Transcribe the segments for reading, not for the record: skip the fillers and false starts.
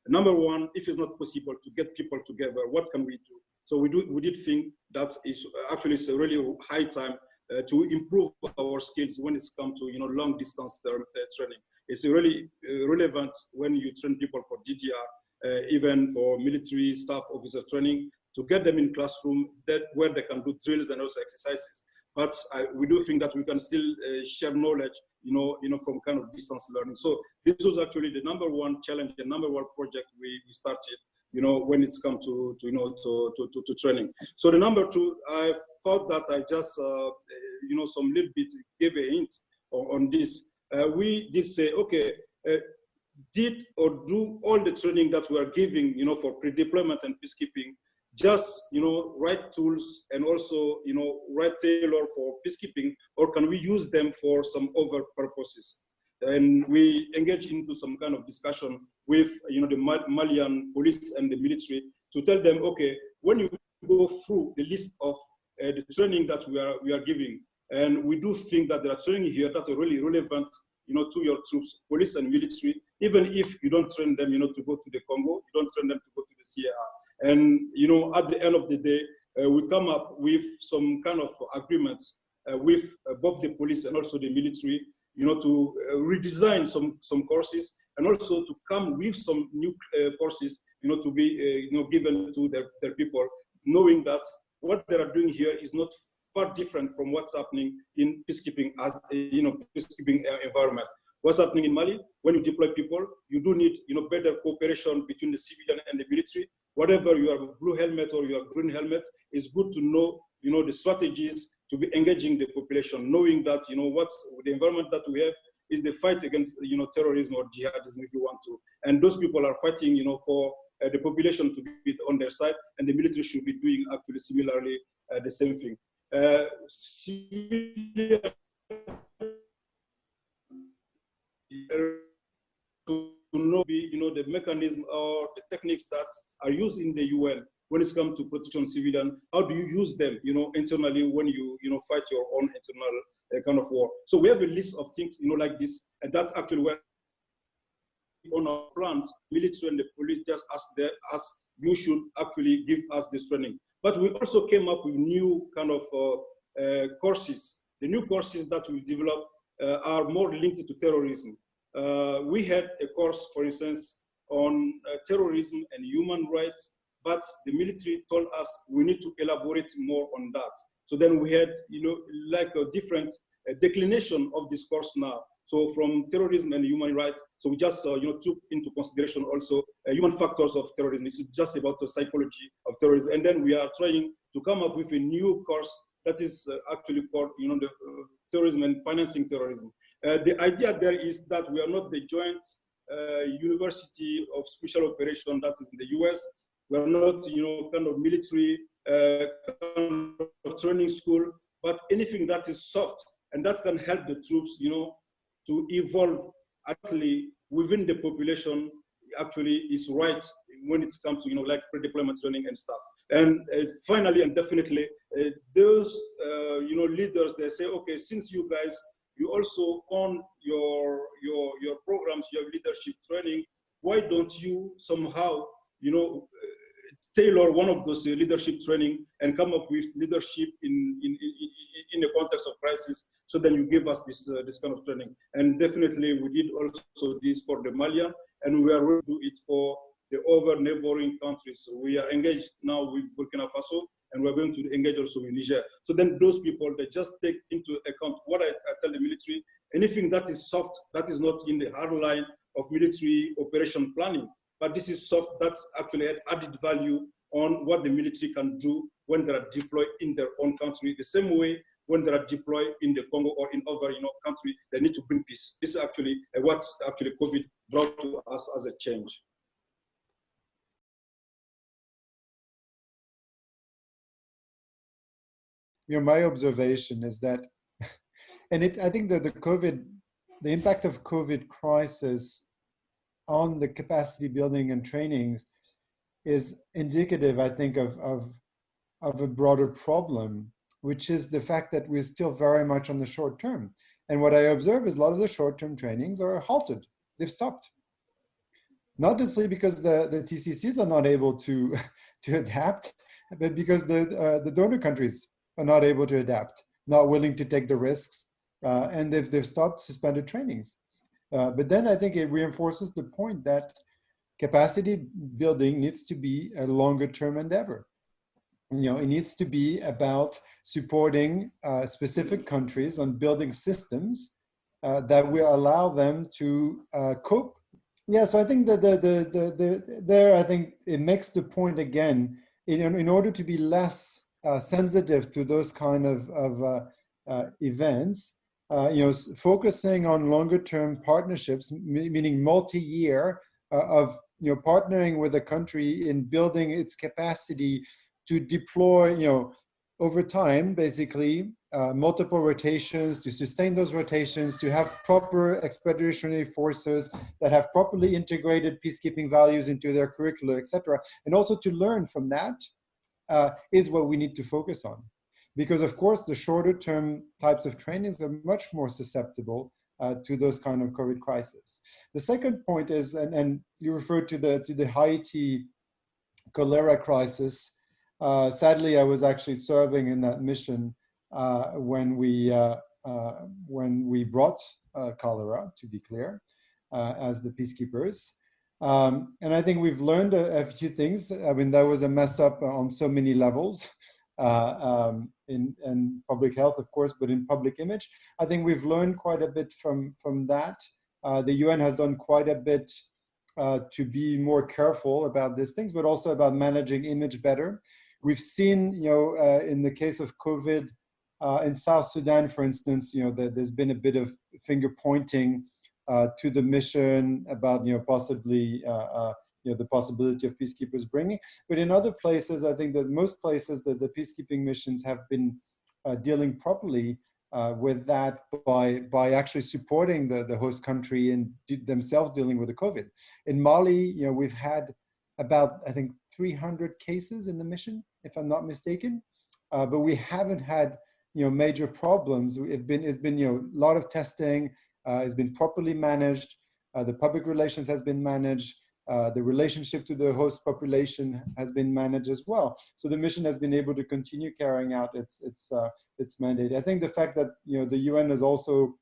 Number one, if it's not possible to get people together, what can we do? So we did think that it's actually it's a really high time to improve our skills when it's come to long distance training. It's really relevant when you train people for DDR, even for military staff officer training, to get them in classroom where they can do drills and also exercises. But we do think that we can still share knowledge, from kind of distance learning. So this was actually the number one challenge, the number one project we started, when it's come to training. So the number two, I thought that I just, some little bit gave a hint on this. We did say, okay, did or do all the training that we are giving, for pre-deployment and peacekeeping, just, right tools and also, right tailor for peacekeeping, or can we use them for some other purposes? And we engage into some kind of discussion with, the Malian police and the military to tell them, okay, when you go through the list of the training that we are giving, and we do think that there are training here that are really relevant, to your troops, police and military, even if you don't train them, to go to the Congo, you don't train them to go to the CAR. And, at the end of the day, we come up with some kind of agreements with both the police and also the military, to redesign some courses and also to come with some new courses, to be, given to their people, knowing that what they are doing here is not far different from what's happening in peacekeeping as peacekeeping environment. What's happening in Mali, when you deploy people, you do need, better cooperation between the civilian and the military. Whatever your blue helmet or your green helmet, it's good to know, the strategies to be engaging the population, knowing that, what's the environment that we have is the fight against, terrorism or jihadism, if you want to. And those people are fighting, for the population to be on their side, and the military should be doing actually similarly the same thing. To know the mechanism or the techniques that are used in the UN when it comes to protection of civilian. How do you use them, internally when you fight your own internal kind of war? So we have a list of things, like this, and that's actually where on our plans, military and the police just ask you should actually give us this training. But we also came up with new kind of courses. The new courses that we've developed are more linked to terrorism. We had a course, for instance, on terrorism and human rights, but the military told us we need to elaborate more on that. So then we had, like a different declination of this course now. So from terrorism and human rights, so we just, took into consideration also human factors of terrorism. This is just about the psychology of terrorism. And then we are trying to come up with a new course that is actually called, the terrorism and financing terrorism. The idea there is that we are not the joint university of special operation that is in the US. We are not, kind of military kind of training school, but anything that is soft and that can help the troops, to evolve actually within the population actually is right when it comes to, like pre-deployment training and stuff. And finally, and definitely, those, leaders, they say, okay, since you guys, you also own your programs, your leadership training, why don't you somehow, tailor one of those leadership training and come up with leadership in the context of crisis? So then you give us this kind of training. And definitely we did also this for the Malian, and we are going to do it for the other neighboring countries. So we are engaged now with Burkina Faso, and we're going to engage also with Niger. So then those people, they just take into account what I tell the military, anything that is soft, that is not in the hard line of military operation planning, but this is soft, that's actually added value on what the military can do when they are deployed in their own country. The same way when they are deployed in the Congo or in other country, they need to bring peace. This is actually what actually COVID brought to us as a change. My observation is that, and I think that the impact of COVID crisis on the capacity building and trainings is indicative, I think, of a broader problem, which is the fact that we're still very much on the short term. And what I observe is a lot of the short-term trainings are halted. They've stopped. not necessarily because the TCCs are not able to adapt, but because the donor countries are not able to adapt, not willing to take the risks, and they've stopped suspended trainings. But then I think it reinforces the point that capacity building needs to be a longer term endeavor. It needs to be about supporting specific countries on building systems that will allow them to cope. Yeah, so I think that there, I think it makes the point again, in order to be less sensitive to those kind of events, focusing on longer term partnerships, meaning multi-year of partnering with a country in building its capacity to deploy, over time, basically, multiple rotations, to sustain those rotations, to have proper expeditionary forces that have properly integrated peacekeeping values into their curricula, etc. And also to learn from that is what we need to focus on. Because of course, the shorter term types of trainings are much more susceptible to those kind of COVID crises. The second point is, and you referred to the Haiti cholera crisis. Sadly, I was actually serving in that mission when we brought cholera, to be clear, as the peacekeepers. And I think we've learned a few things. I mean, that was a mess up on so many levels, in public health, of course, but in public image. I think we've learned quite a bit from that. The UN has done quite a bit to be more careful about these things, but also about managing image better. We've seen, in the case of COVID in South Sudan, for instance, that there's been a bit of finger pointing to the mission about, possibly, the possibility of peacekeepers bringing. But in other places, I think that most places that the peacekeeping missions have been dealing properly with that by actually supporting the host country and themselves dealing with the COVID. In Mali, we've had about, I think, 300 cases in the mission, if I'm not mistaken, but we haven't had major problems. It's been a lot of testing. It's been properly managed. The public relations has been managed. The relationship to the host population has been managed as well. So the mission has been able to continue carrying out its mandate. I think the fact that the UN has also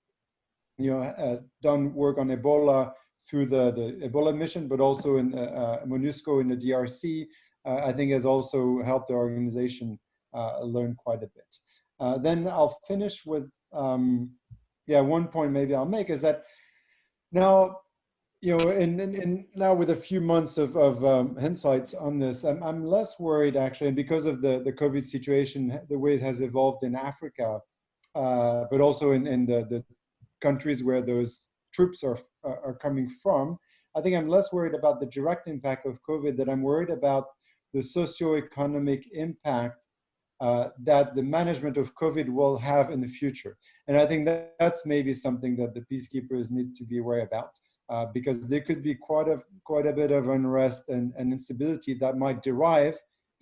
done work on Ebola through the Ebola mission, but also in MONUSCO in the DRC, I think has also helped the organization learn quite a bit. Then I'll finish with, one point maybe I'll make is that now, now with a few months of insights on this, I'm less worried actually, and because of the COVID situation, the way it has evolved in Africa, but also in the countries where those troops are coming from, I think I'm less worried about the direct impact of COVID than I'm worried about the socioeconomic impact that the management of COVID will have in the future. And I think that's maybe something that the peacekeepers need to be aware about, because there could be quite a bit of unrest and instability that might derive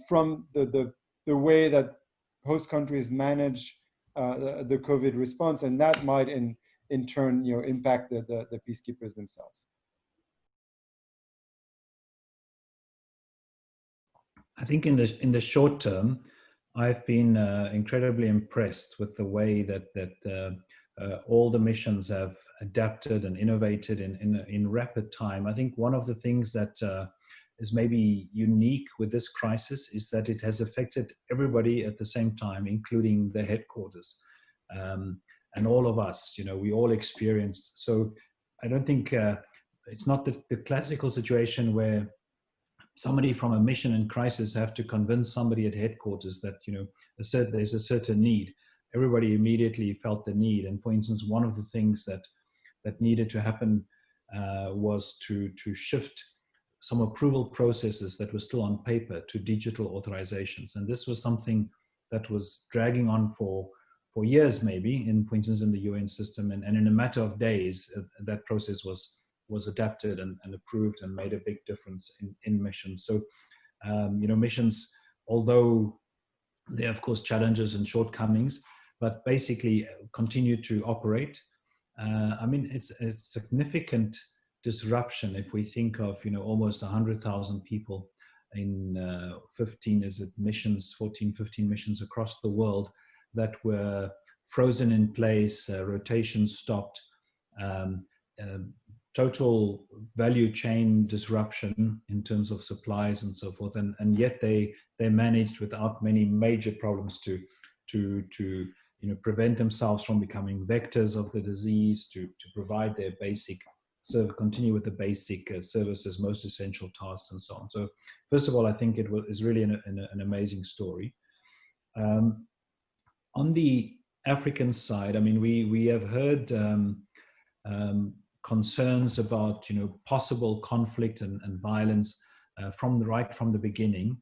from the way that host countries manage the COVID response, and that might in turn impact the peacekeepers themselves. I think in the short term, I've been incredibly impressed with the way that all the missions have adapted and innovated in rapid time. I think one of the things that is maybe unique with this crisis is that it has affected everybody at the same time, including the headquarters. And all of us, we all experienced. So I don't think it's not the classical situation where somebody from a mission in crisis have to convince somebody at headquarters that, there's a certain need. Everybody immediately felt the need. And for instance, one of the things that needed to happen was to shift some approval processes that were still on paper to digital authorizations. And this was something that was dragging on for years, maybe, for instance, in the UN system. And in a matter of days, that process was adapted and approved and made a big difference in missions. So, missions, although there are, of course, challenges and shortcomings, but basically continue to operate. It's a significant disruption, if we think of, almost 100,000 people in 14, 15 missions across the world that were frozen in place, rotation stopped, total value chain disruption in terms of supplies and so forth, and yet they managed without many major problems to prevent themselves from becoming vectors of the disease, to provide their basic, continue with the basic services, most essential tasks, and so on. So first of all, I think it is really an amazing story. On the African side, I mean, we have heard concerns about possible conflict and violence from the beginning.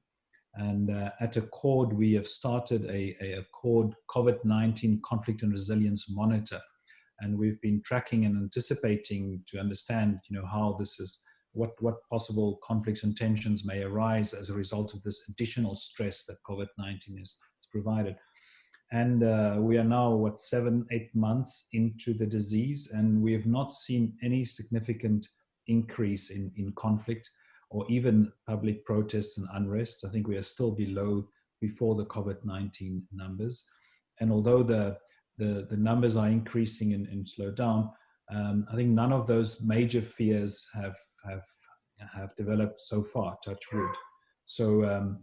And at Accord, we have started a Accord COVID-19 conflict and resilience monitor, and we've been tracking and anticipating to understand how this is, what possible conflicts and tensions may arise as a result of this additional stress that COVID-19 has provided. And we are now, 7-8 months into the disease, and we have not seen any significant increase in conflict or even public protests and unrest. I think we are still below before the COVID-19 numbers. And although the numbers are increasing and slow down, I think none of those major fears have developed so far, touch wood. So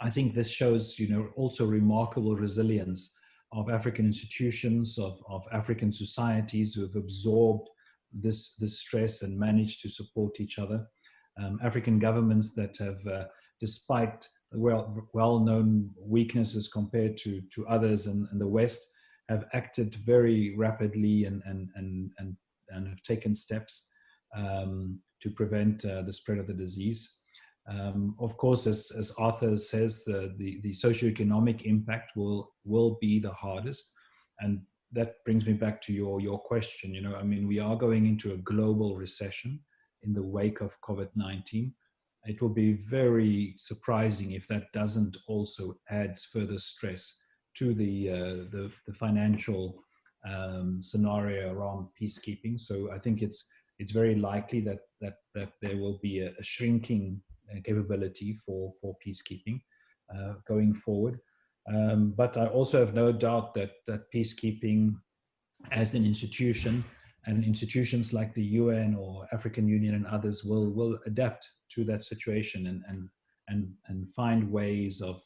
I think this shows, also remarkable resilience of African institutions, of African societies who have absorbed this stress and managed to support each other. African governments that have, despite well-known weaknesses compared to others in the West, have acted very rapidly and have taken steps to prevent the spread of the disease. Of course, as Arthur says, the socioeconomic impact will be the hardest, and that brings me back to your question. I mean, we are going into a global recession in the wake of COVID-19. It will be very surprising if that doesn't also add further stress to the financial scenario around peacekeeping. So I think it's very likely that there will be a shrinking capability for peacekeeping going forward. But I also have no doubt that peacekeeping as an institution, and institutions like the UN or African Union and others will adapt to that situation and find ways of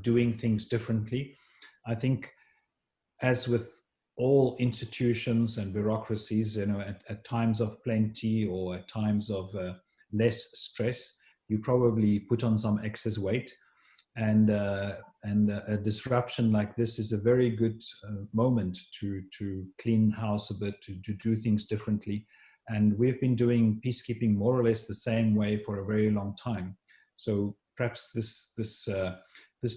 doing things differently. I think, as with all institutions and bureaucracies, at times of plenty or at times of less stress, you probably put on some excess weight, and a disruption like this is a very good moment to clean house a bit, to do things differently. And we've been doing peacekeeping more or less the same way for a very long time. So perhaps this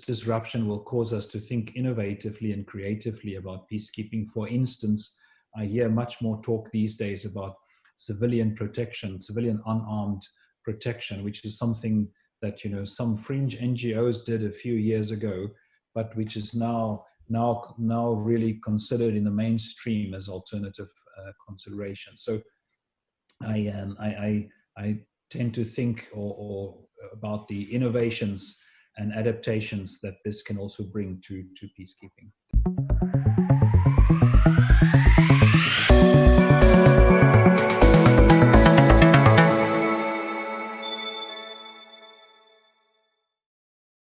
disruption will cause us to think innovatively and creatively about peacekeeping. For instance, I hear much more talk these days about civilian protection, civilian unarmed protection, which is something that some fringe NGOs did a few years ago, but which is now really considered in the mainstream as alternative consideration. So I tend to think or about the innovations and adaptations that this can also bring to peacekeeping.